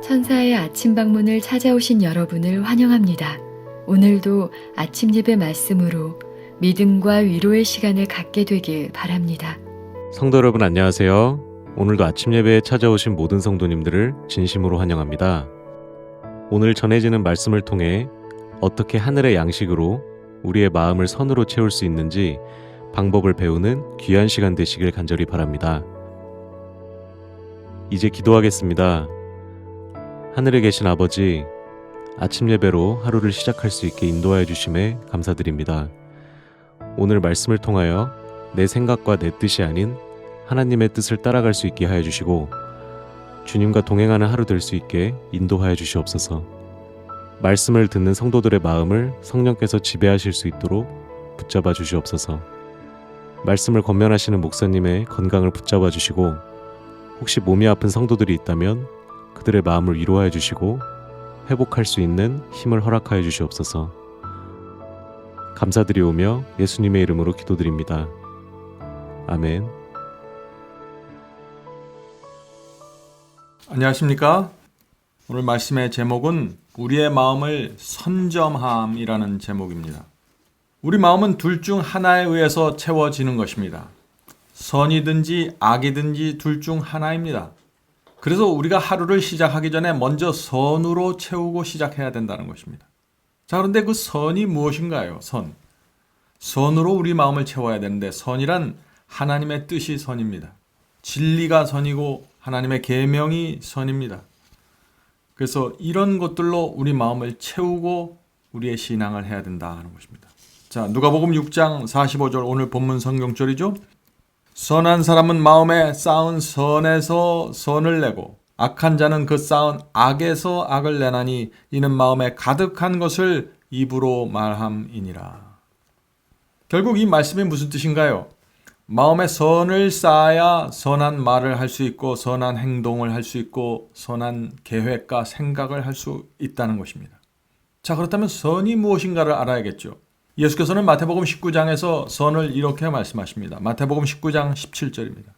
천사의 아침 방문을 찾아오신 여러분을 환영합니다. 오늘도 아침 예배 말씀으로 믿음과 위로의 시간을 갖게 되길 바랍니다. 성도 여러분 안녕하세요. 오늘도 아침 예배에 찾아오신 모든 성도님들을 진심으로 환영합니다. 오늘 전해지는 말씀을 통해 어떻게 하늘의 양식으로 우리의 마음을 선으로 채울 수 있는지 방법을 배우는 귀한 시간 되시길 간절히 바랍니다. 이제 기도하겠습니다. 하늘에 계신 아버지, 아침 예배로 하루를 시작할 수 있게 인도하여 주심에 감사드립니다. 오늘 말씀을 통하여 내 생각과 내 뜻이 아닌 하나님의 뜻을 따라갈 수 있게 하여 주시고 주님과 동행하는 하루 될 수 있게 인도하여 주시옵소서. 말씀을 듣는 성도들의 마음을 성령께서 지배하실 수 있도록 붙잡아 주시옵소서. 말씀을 권면하시는 목사님의 건강을 붙잡아 주시고 혹시 몸이 아픈 성도들이 있다면 그들의 마음을 위로하여 주시고 회복할 수 있는 힘을 허락하여 주시옵소서. 감사드리오며 예수님의 이름으로 기도드립니다. 아멘. 안녕하십니까? 오늘 말씀의 제목은 우리의 마음을 선점함이라는 제목입니다. 우리 마음은 둘 중 하나에 의해서 채워지는 것입니다. 선이든지 악이든지 둘 중 하나입니다. 그래서 우리가 하루를 시작하기 전에 먼저 선으로 채우고 시작해야 된다는 것입니다. 자, 그런데 그 선이 무엇인가요? 선으로 우리 마음을 채워야 되는데 선이란 하나님의 뜻이 선입니다. 진리가 선이고 하나님의 계명이 선입니다. 그래서 이런 것들로 우리 마음을 채우고 우리의 신앙을 해야 된다는 것입니다. 자, 누가복음 6장 45절 오늘 본문 성경절이죠. 선한 사람은 마음에 쌓은 선에서 선을 내고 악한 자는 그 쌓은 악에서 악을 내나니 이는 마음에 가득한 것을 입으로 말함이니라. 결국 이 말씀이 무슨 뜻인가요? 마음에 선을 쌓아야 선한 말을 할 수 있고 선한 행동을 할 수 있고 선한 계획과 생각을 할 수 있다는 것입니다. 자, 그렇다면 선이 무엇인가를 알아야겠죠. 예수께서는 마태복음 19장에서 선을 이렇게 말씀하십니다. 마태복음 19장 17절입니다.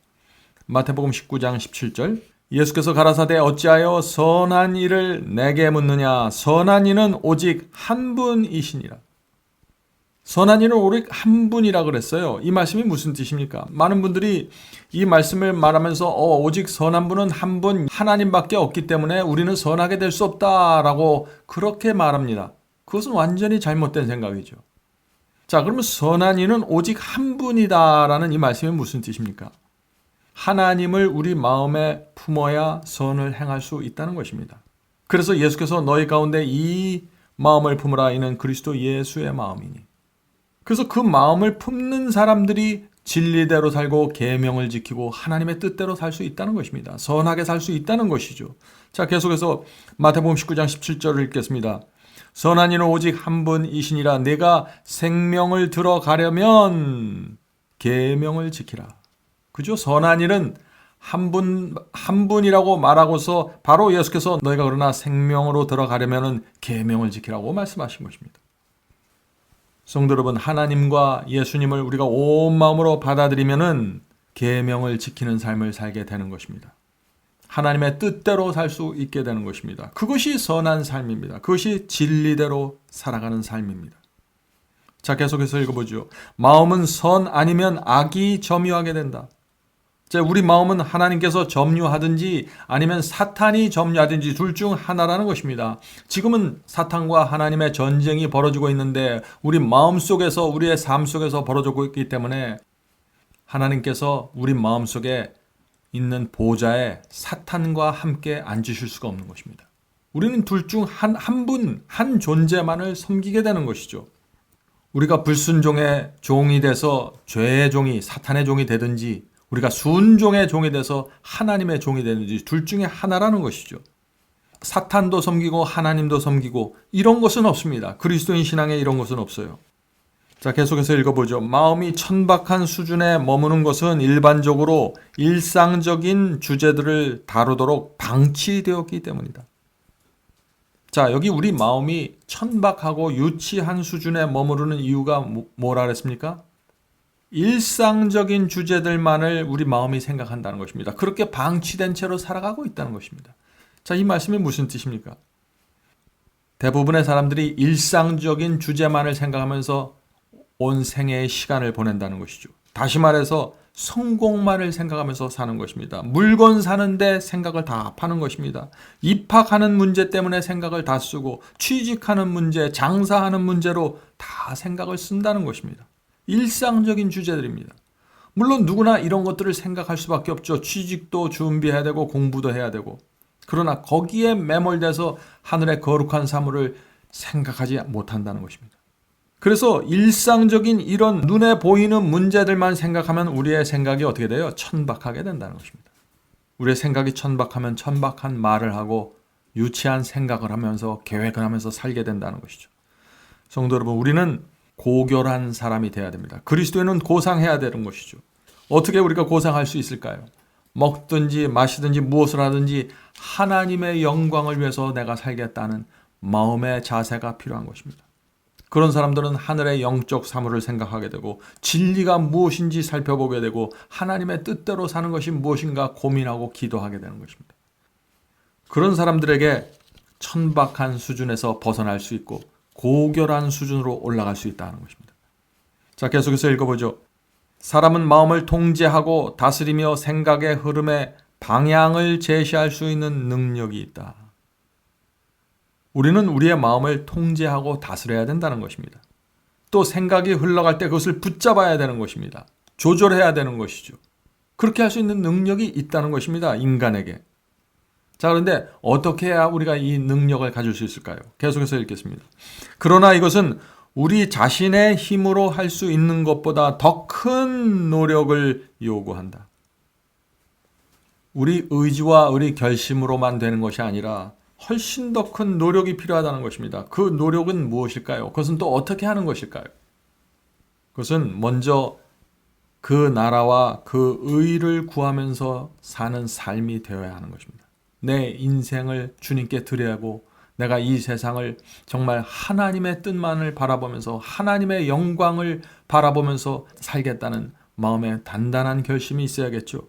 마태복음 19장 17절 예수께서 가라사대 어찌하여 선한 일을 내게 묻느냐 선한 이는 오직 한 분이시니라. 선한 이는 오직 한 분이라 그랬어요. 이 말씀이 무슨 뜻입니까? 많은 분들이 이 말씀을 말하면서 오직 선한 분은 한 분 하나님밖에 없기 때문에 우리는 선하게 될 수 없다라고 그렇게 말합니다. 그것은 완전히 잘못된 생각이죠. 자, 그러면 선한 이는 오직 한 분이다라는 이 말씀이 무슨 뜻입니까? 하나님을 우리 마음에 품어야 선을 행할 수 있다는 것입니다. 그래서 예수께서 너희 가운데 이 마음을 품으라 이는 그리스도 예수의 마음이니. 그래서 그 마음을 품는 사람들이 진리대로 살고 계명을 지키고 하나님의 뜻대로 살 수 있다는 것입니다. 선하게 살 수 있다는 것이죠. 자, 계속해서 마태복음 19장 17절을 읽겠습니다. 선한 이는 오직 한 분이시니라. 내가 생명을 들어가려면 계명을 지키라. 그죠? 선한 일은 한 분이라고 말하고서 바로 예수께서 너희가 그러나 생명으로 들어가려면 계명을 지키라고 말씀하신 것입니다. 성도 여러분, 하나님과 예수님을 우리가 온 마음으로 받아들이면은 계명을 지키는 삶을 살게 되는 것입니다. 하나님의 뜻대로 살 수 있게 되는 것입니다. 그것이 선한 삶입니다. 그것이 진리대로 살아가는 삶입니다. 자, 계속해서 읽어보죠. 마음은 선 아니면 악이 점유하게 된다. 자, 우리 마음은 하나님께서 점유하든지 아니면 사탄이 점유하든지 둘 중 하나라는 것입니다. 지금은 사탄과 하나님의 전쟁이 벌어지고 있는데 우리 마음 속에서 우리의 삶 속에서 벌어지고 있기 때문에 하나님께서 우리 마음 속에 있는 보좌에 사탄과 함께 앉으실 수가 없는 것입니다. 우리는 둘 중 한 분, 한 존재만을 섬기게 되는 것이죠. 우리가 불순종의 종이 돼서 죄의 종이, 사탄의 종이 되든지 우리가 순종의 종이 돼서 하나님의 종이 되든지 둘 중에 하나라는 것이죠. 사탄도 섬기고 하나님도 섬기고 이런 것은 없습니다. 그리스도인 신앙에 이런 것은 없어요. 자, 계속해서 읽어보죠. 마음이 천박한 수준에 머무는 것은 일반적으로 일상적인 주제들을 다루도록 방치되었기 때문이다. 자, 여기 우리 마음이 천박하고 유치한 수준에 머무르는 이유가 뭐라 그랬습니까? 일상적인 주제들만을 우리 마음이 생각한다는 것입니다. 그렇게 방치된 채로 살아가고 있다는 것입니다. 자, 이 말씀이 무슨 뜻입니까? 대부분의 사람들이 일상적인 주제만을 생각하면서 온 생애의 시간을 보낸다는 것이죠. 다시 말해서 성공만을 생각하면서 사는 것입니다. 물건 사는데 생각을 다 파는 것입니다. 입학하는 문제 때문에 생각을 다 쓰고 취직하는 문제, 장사하는 문제로 다 생각을 쓴다는 것입니다. 일상적인 주제들입니다. 물론 누구나 이런 것들을 생각할 수밖에 없죠. 취직도 준비해야 되고 공부도 해야 되고. 그러나 거기에 매몰돼서 하늘의 거룩한 사물을 생각하지 못한다는 것입니다. 그래서 일상적인 이런 눈에 보이는 문제들만 생각하면 우리의 생각이 어떻게 돼요? 천박하게 된다는 것입니다. 우리의 생각이 천박하면 천박한 말을 하고 유치한 생각을 하면서 계획을 하면서 살게 된다는 것이죠. 성도 여러분, 우리는 고결한 사람이 돼야 됩니다. 그리스도인은 고상해야 되는 것이죠. 어떻게 우리가 고상할 수 있을까요? 먹든지 마시든지 무엇을 하든지 하나님의 영광을 위해서 내가 살겠다는 마음의 자세가 필요한 것입니다. 그런 사람들은 하늘의 영적 사물을 생각하게 되고 진리가 무엇인지 살펴보게 되고 하나님의 뜻대로 사는 것이 무엇인가 고민하고 기도하게 되는 것입니다. 그런 사람들에게 천박한 수준에서 벗어날 수 있고 고결한 수준으로 올라갈 수 있다는 것입니다. 자, 계속해서 읽어보죠. 사람은 마음을 통제하고 다스리며 생각의 흐름에 방향을 제시할 수 있는 능력이 있다. 우리는 우리의 마음을 통제하고 다스려야 된다는 것입니다. 또 생각이 흘러갈 때 그것을 붙잡아야 되는 것입니다. 조절해야 되는 것이죠. 그렇게 할 수 있는 능력이 있다는 것입니다. 인간에게. 자, 그런데 어떻게 해야 우리가 이 능력을 가질 수 있을까요? 계속해서 읽겠습니다. 그러나 이것은 우리 자신의 힘으로 할 수 있는 것보다 더 큰 노력을 요구한다. 우리 의지와 우리 결심으로만 되는 것이 아니라 훨씬 더 큰 노력이 필요하다는 것입니다. 그 노력은 무엇일까요? 그것은 또 어떻게 하는 것일까요? 그것은 먼저 그 나라와 그 의를 구하면서 사는 삶이 되어야 하는 것입니다. 내 인생을 주님께 드려야하고 내가 이 세상을 정말 하나님의 뜻만을 바라보면서 하나님의 영광을 바라보면서 살겠다는 마음의 단단한 결심이 있어야겠죠.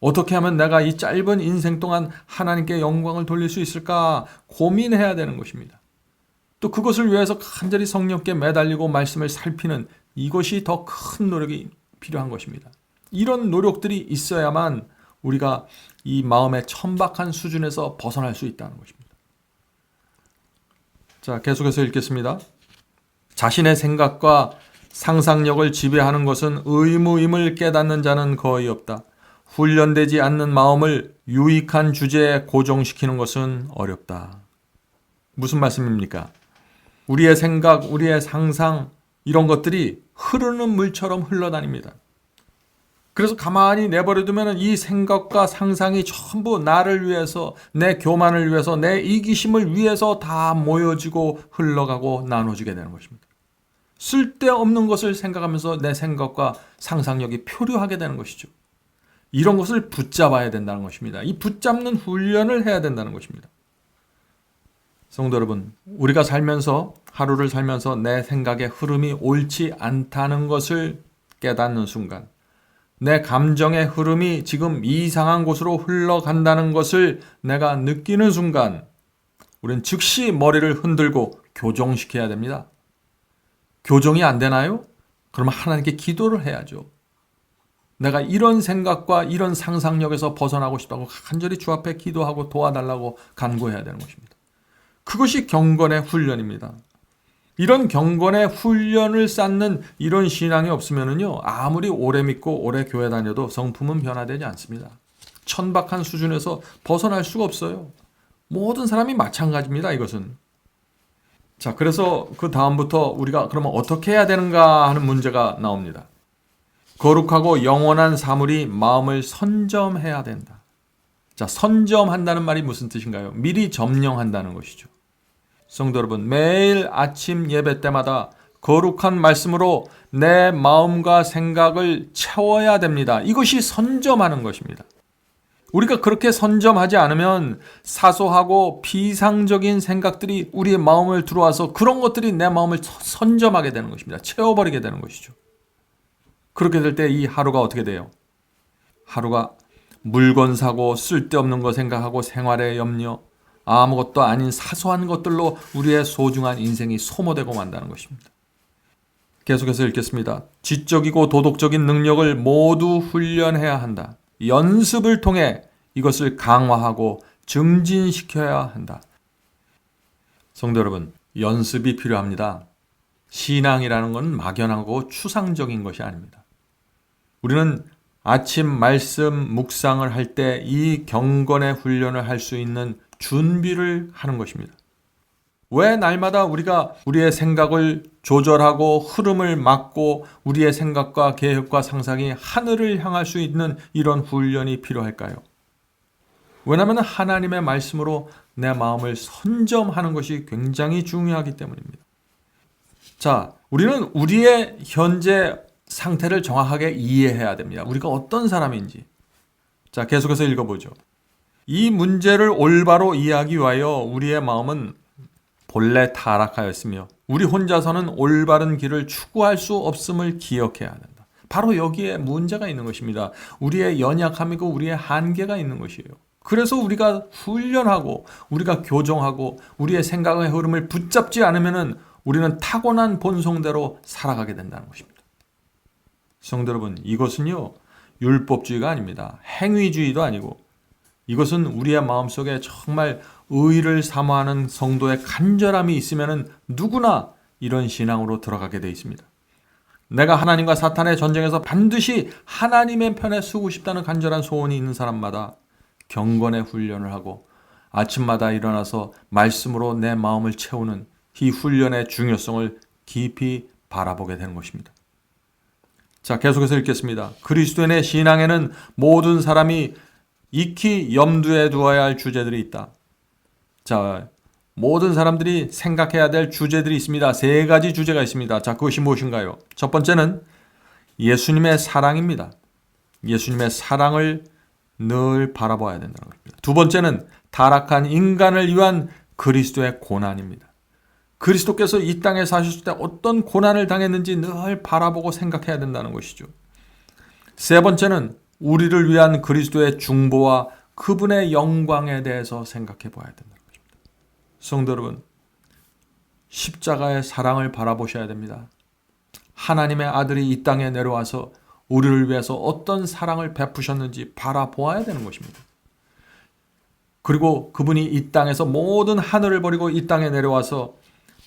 어떻게 하면 내가 이 짧은 인생 동안 하나님께 영광을 돌릴 수 있을까 고민해야 되는 것입니다. 또 그것을 위해서 간절히 성령께 매달리고 말씀을 살피는 이것이 더 큰 노력이 필요한 것입니다. 이런 노력들이 있어야만 우리가 이 마음의 천박한 수준에서 벗어날 수 있다는 것입니다. 자, 계속해서 읽겠습니다. 자신의 생각과 상상력을 지배하는 것은 의무임을 깨닫는 자는 거의 없다. 훈련되지 않는 마음을 유익한 주제에 고정시키는 것은 어렵다. 무슨 말씀입니까? 우리의 생각, 우리의 상상 이런 것들이 흐르는 물처럼 흘러다닙니다. 그래서 가만히 내버려두면 이 생각과 상상이 전부 나를 위해서, 내 교만을 위해서, 내 이기심을 위해서 다 모여지고 흘러가고 나눠지게 되는 것입니다. 쓸데없는 것을 생각하면서 내 생각과 상상력이 표류하게 되는 것이죠. 이런 것을 붙잡아야 된다는 것입니다. 이 붙잡는 훈련을 해야 된다는 것입니다. 성도 여러분, 우리가 살면서 하루를 살면서 내 생각의 흐름이 옳지 않다는 것을 깨닫는 순간, 내 감정의 흐름이 지금 이상한 곳으로 흘러간다는 것을 내가 느끼는 순간 우리는 즉시 머리를 흔들고 교정시켜야 됩니다. 교정이 안 되나요? 그러면 하나님께 기도를 해야죠. 내가 이런 생각과 이런 상상력에서 벗어나고 싶다고 간절히 주 앞에 기도하고 도와달라고 간구해야 되는 것입니다. 그것이 경건의 훈련입니다. 이런 경건의 훈련을 쌓는 이런 신앙이 없으면요, 아무리 오래 믿고 오래 교회 다녀도 성품은 변화되지 않습니다. 천박한 수준에서 벗어날 수가 없어요. 모든 사람이 마찬가지입니다. 이것은. 자, 그래서 그 다음부터 우리가 그러면 어떻게 해야 되는가 하는 문제가 나옵니다. 거룩하고 영원한 사물이 마음을 선점해야 된다. 자, 선점한다는 말이 무슨 뜻인가요? 미리 점령한다는 것이죠. 성도 여러분, 매일 아침 예배 때마다 거룩한 말씀으로 내 마음과 생각을 채워야 됩니다. 이것이 선점하는 것입니다. 우리가 그렇게 선점하지 않으면 사소하고 비상적인 생각들이 우리의 마음을 들어와서 그런 것들이 내 마음을 선점하게 되는 것입니다. 채워버리게 되는 것이죠. 그렇게 될 때 이 하루가 어떻게 돼요? 하루가 물건 사고 쓸데없는 거 생각하고 생활의 염려, 아무것도 아닌 사소한 것들로 우리의 소중한 인생이 소모되고 만다는 것입니다. 계속해서 읽겠습니다. 지적이고 도덕적인 능력을 모두 훈련해야 한다. 연습을 통해 이것을 강화하고 증진시켜야 한다. 성도 여러분, 연습이 필요합니다. 신앙이라는 건 막연하고 추상적인 것이 아닙니다. 우리는 아침 말씀 묵상을 할 때 이 경건의 훈련을 할 수 있는 준비를 하는 것입니다. 왜 날마다 우리가 우리의 생각을 조절하고 흐름을 막고 우리의 생각과 계획과 상상이 하늘을 향할 수 있는 이런 훈련이 필요할까요? 왜냐하면 하나님의 말씀으로 내 마음을 선점하는 것이 굉장히 중요하기 때문입니다. 자, 우리는 우리의 현재 상태를 정확하게 이해해야 됩니다. 우리가 어떤 사람인지. 자, 계속해서 읽어보죠. 이 문제를 올바로 이해하기 위하여 우리의 마음은 본래 타락하였으며 우리 혼자서는 올바른 길을 추구할 수 없음을 기억해야 한다. 바로 여기에 문제가 있는 것입니다. 우리의 연약함이고 우리의 한계가 있는 것이에요. 그래서 우리가 훈련하고 우리가 교정하고 우리의 생각의 흐름을 붙잡지 않으면 우리는 타고난 본성대로 살아가게 된다는 것입니다. 성도 여러분, 이것은요 율법주의가 아닙니다. 행위주의도 아니고 이것은 우리의 마음속에 정말 의를 사모하는 성도의 간절함이 있으면 누구나 이런 신앙으로 들어가게 되어 있습니다. 내가 하나님과 사탄의 전쟁에서 반드시 하나님의 편에 서고 싶다는 간절한 소원이 있는 사람마다 경건의 훈련을 하고 아침마다 일어나서 말씀으로 내 마음을 채우는 이 훈련의 중요성을 깊이 바라보게 되는 것입니다. 자, 계속해서 읽겠습니다. 그리스도인의 신앙에는 모든 사람이 익히 염두에 두어야 할 주제들이 있다. 자, 모든 사람들이 생각해야 될 주제들이 있습니다. 3가지 주제가 있습니다. 자, 그것이 무엇인가요? 첫 번째는 예수님의 사랑입니다. 예수님의 사랑을 늘 바라봐야 된다는 것입니다. 두 번째는 타락한 인간을 위한 그리스도의 고난입니다. 그리스도께서 이 땅에 사셨을 때 어떤 고난을 당했는지 늘 바라보고 생각해야 된다는 것이죠. 세 번째는 우리를 위한 그리스도의 중보와 그분의 영광에 대해서 생각해 봐야 된다는 것입니다. 성도 여러분, 십자가의 사랑을 바라보셔야 됩니다. 하나님의 아들이 이 땅에 내려와서 우리를 위해서 어떤 사랑을 베푸셨는지 바라보아야 되는 것입니다. 그리고 그분이 이 땅에서 모든 하늘을 버리고 이 땅에 내려와서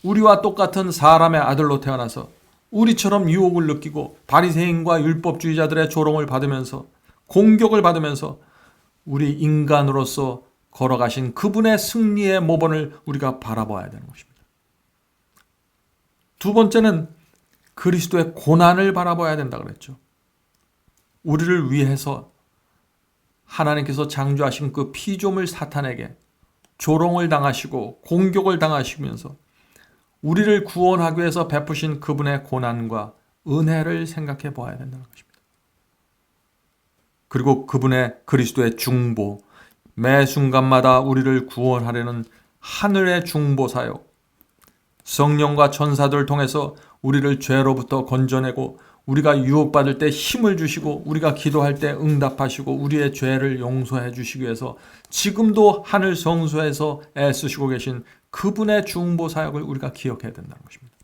우리와 똑같은 사람의 아들로 태어나서 우리처럼 유혹을 느끼고 바리새인과 율법주의자들의 조롱을 받으면서 공격을 받으면서 우리 인간으로서 걸어가신 그분의 승리의 모범을 우리가 바라봐야 되는 것입니다. 두 번째는 그리스도의 고난을 바라봐야 된다 그랬죠. 우리를 위해서 하나님께서 창조하신 그 피조물 사탄에게 조롱을 당하시고 공격을 당하시면서 우리를 구원하기 위해서 베푸신 그분의 고난과 은혜를 생각해 보아야 된다는 것입니다. 그리고 그분의 그리스도의 중보, 매 순간마다 우리를 구원하려는 하늘의 중보 사역, 성령과 천사들을 통해서 우리를 죄로부터 건져내고 우리가 유혹받을 때 힘을 주시고 우리가 기도할 때 응답하시고 우리의 죄를 용서해 주시기 위해서 지금도 하늘 성소에서 애쓰시고 계신 그분의 중보 사역을 우리가 기억해야 된다는 것입니다.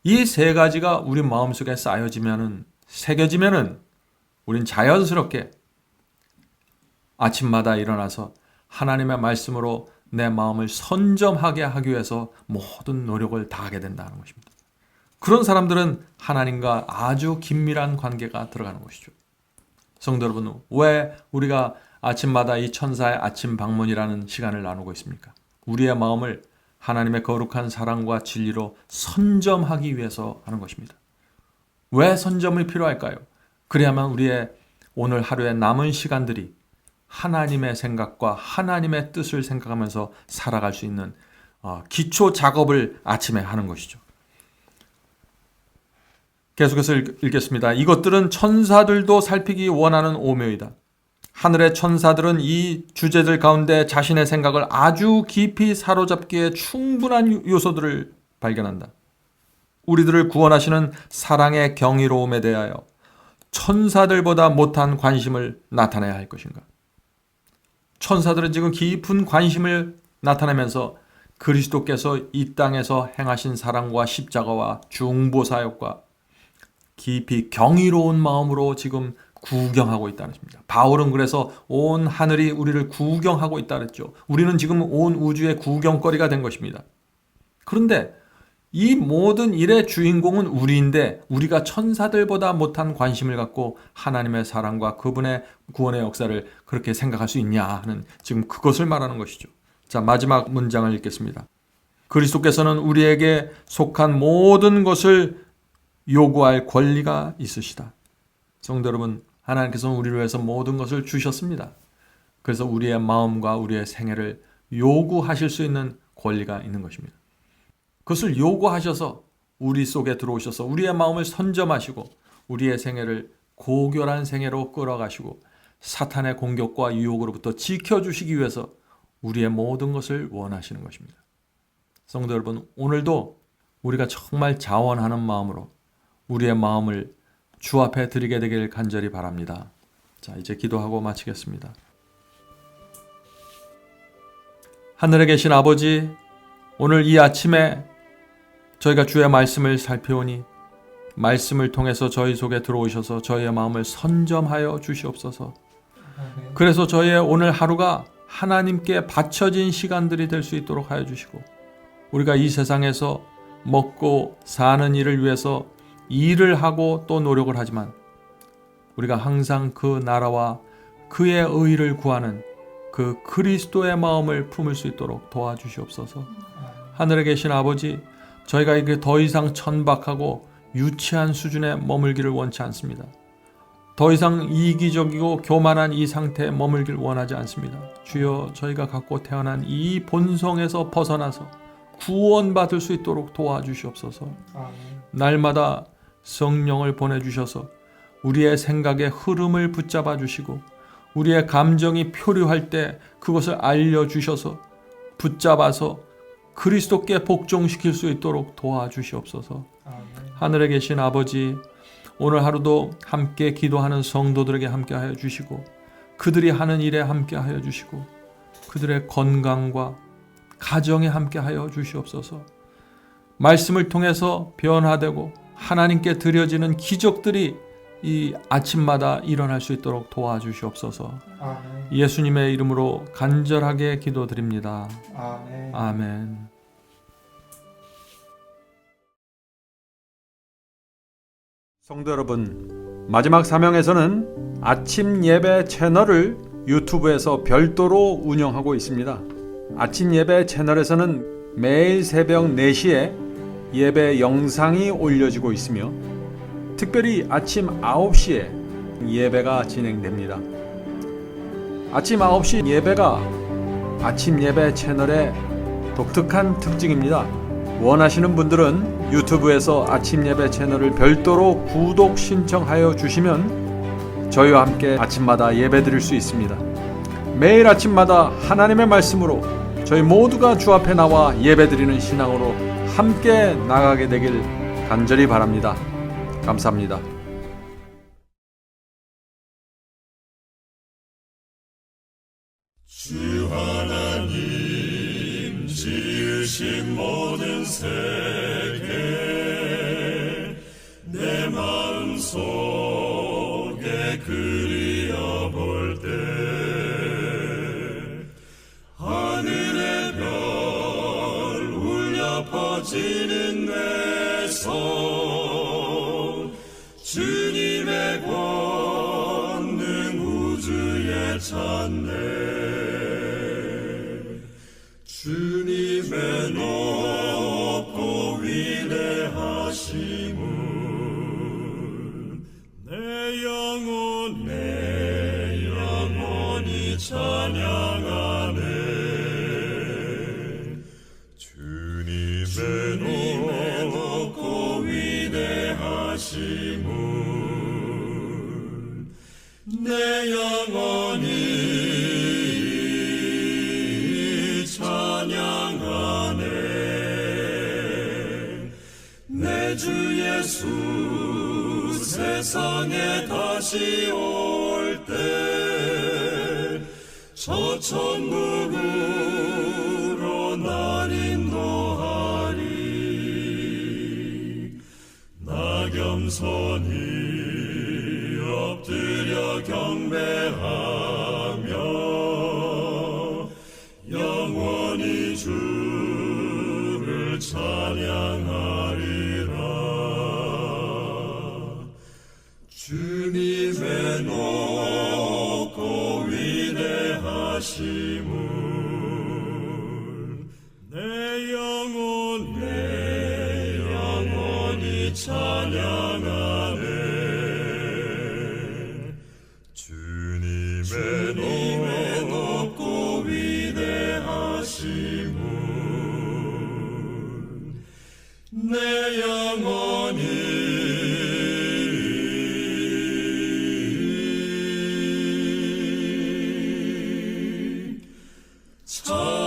이 3가지가 우리 마음속에 쌓여지면은, 새겨지면은 우린 자연스럽게 아침마다 일어나서 하나님의 말씀으로 내 마음을 선점하게 하기 위해서 모든 노력을 다하게 된다는 것입니다. 그런 사람들은 하나님과 아주 긴밀한 관계가 들어가는 것이죠. 성도 여러분, 왜 우리가 아침마다 이 천사의 아침 방문이라는 시간을 나누고 있습니까? 우리의 마음을 하나님의 거룩한 사랑과 진리로 선점하기 위해서 하는 것입니다. 왜 선점이 필요할까요? 그래야만 우리의 오늘 하루의 남은 시간들이 하나님의 생각과 하나님의 뜻을 생각하면서 살아갈 수 있는 기초 작업을 아침에 하는 것이죠. 계속해서 읽겠습니다. 이것들은 천사들도 살피기 원하는 오묘이다. 하늘의 천사들은 이 주제들 가운데 자신의 생각을 아주 깊이 사로잡기에 충분한 요소들을 발견한다. 우리들을 구원하시는 사랑의 경이로움에 대하여 천사들보다 못한 관심을 나타내야 할 것인가? 천사들은 지금 깊은 관심을 나타내면서 그리스도께서 이 땅에서 행하신 사랑과 십자가와 중보사역과 깊이 경이로운 마음으로 지금 구경하고 있다는 것입니다. 바울은 그래서 온 하늘이 우리를 구경하고 있다 그랬죠. 우리는 지금 온 우주의 구경거리가 된 것입니다. 그런데 이 모든 일의 주인공은 우리인데 우리가 천사들보다 못한 관심을 갖고 하나님의 사랑과 그분의 구원의 역사를 그렇게 생각할 수 있냐 하는 지금 그것을 말하는 것이죠. 자, 마지막 문장을 읽겠습니다. 그리스도께서는 우리에게 속한 모든 것을 요구할 권리가 있으시다. 성도 여러분, 하나님께서는 우리를 위해서 모든 것을 주셨습니다. 그래서 우리의 마음과 우리의 생애를 요구하실 수 있는 권리가 있는 것입니다. 그것을 요구하셔서 우리 속에 들어오셔서 우리의 마음을 선점하시고 우리의 생애를 고결한 생애로 끌어가시고 사탄의 공격과 유혹으로부터 지켜주시기 위해서 우리의 모든 것을 원하시는 것입니다. 성도 여러분, 오늘도 우리가 정말 자원하는 마음으로 우리의 마음을 주 앞에 드리게 되길 간절히 바랍니다. 자, 이제 기도하고 마치겠습니다. 하늘에 계신 아버지, 오늘 이 아침에 저희가 주의 말씀을 살펴오니 말씀을 통해서 저희 속에 들어오셔서 저희의 마음을 선점하여 주시옵소서. 그래서 저희의 오늘 하루가 하나님께 바쳐진 시간들이 될 수 있도록 하여 주시고 우리가 이 세상에서 먹고 사는 일을 위해서 일을 하고 또 노력을 하지만 우리가 항상 그 나라와 그의 의를 구하는 그 그리스도의 마음을 품을 수 있도록 도와주시옵소서. 하늘에 계신 아버지, 저희가 이렇게 더 이상 천박하고 유치한 수준에 머물기를 원치 않습니다. 더 이상 이기적이고 교만한 이 상태에 머물기를 원하지 않습니다. 주여, 저희가 갖고 태어난 이 본성에서 벗어나서 구원받을 수 있도록 도와주시옵소서. 날마다 성령을 보내주셔서 우리의 생각의 흐름을 붙잡아 주시고 우리의 감정이 표류할 때 그것을 알려주셔서 붙잡아서 그리스도께 복종시킬 수 있도록 도와주시옵소서. 하늘에 계신 아버지, 오늘 하루도 함께 기도하는 성도들에게 함께하여 주시고 그들이 하는 일에 함께하여 주시고 그들의 건강과 가정에 함께하여 주시옵소서. 말씀을 통해서 변화되고 하나님께 드려지는 기적들이 이 아침마다 일어날 수 있도록 도와주시옵소서. 아멘. 예수님의 이름으로 간절하게 기도드립니다. 아멘. 아멘. 성도 여러분, 마지막 사명에서는 아침 예배 채널을 유튜브에서 별도로 운영하고 있습니다. 아침 예배 채널에서는 매일 새벽 4시에 예배 영상이 올려지고 있으며 특별히 아침 9시에 예배가 진행됩니다. 아침 9시 예배가 아침 예배 채널의 독특한 특징입니다. 원하시는 분들은 유튜브에서 아침 예배 채널을 별도로 구독 신청하여 주시면 저희와 함께 아침마다 예배 드릴 수 있습니다. 매일 아침마다 하나님의 말씀으로 저희 모두가 주 앞에 나와 예배 드리는 신앙으로 함께 나가게 되길 간절히 바랍니다. 감사합니다. 주 하나님 지으신 모든 세계 내 마음속에 그리어볼 때 하늘의 별 울려 퍼지는 내 손 주님의 권능 우주에 찬네 주님의 높고 위대하심을 내 영혼이 찬양하네 주님의 높고 위대하심을 내 영혼이 찬양하네 내 주 예수 세상에 다시 올 때 저 천국으로 날 인도하리. 나 겸손히 엎드려 경배하며 영원히 주를 찬양하리라. 주님의 높고 위대하심을 내 영혼이 찬양하네. 주님의 높고 위대하심을 내 영혼이 찬양하네.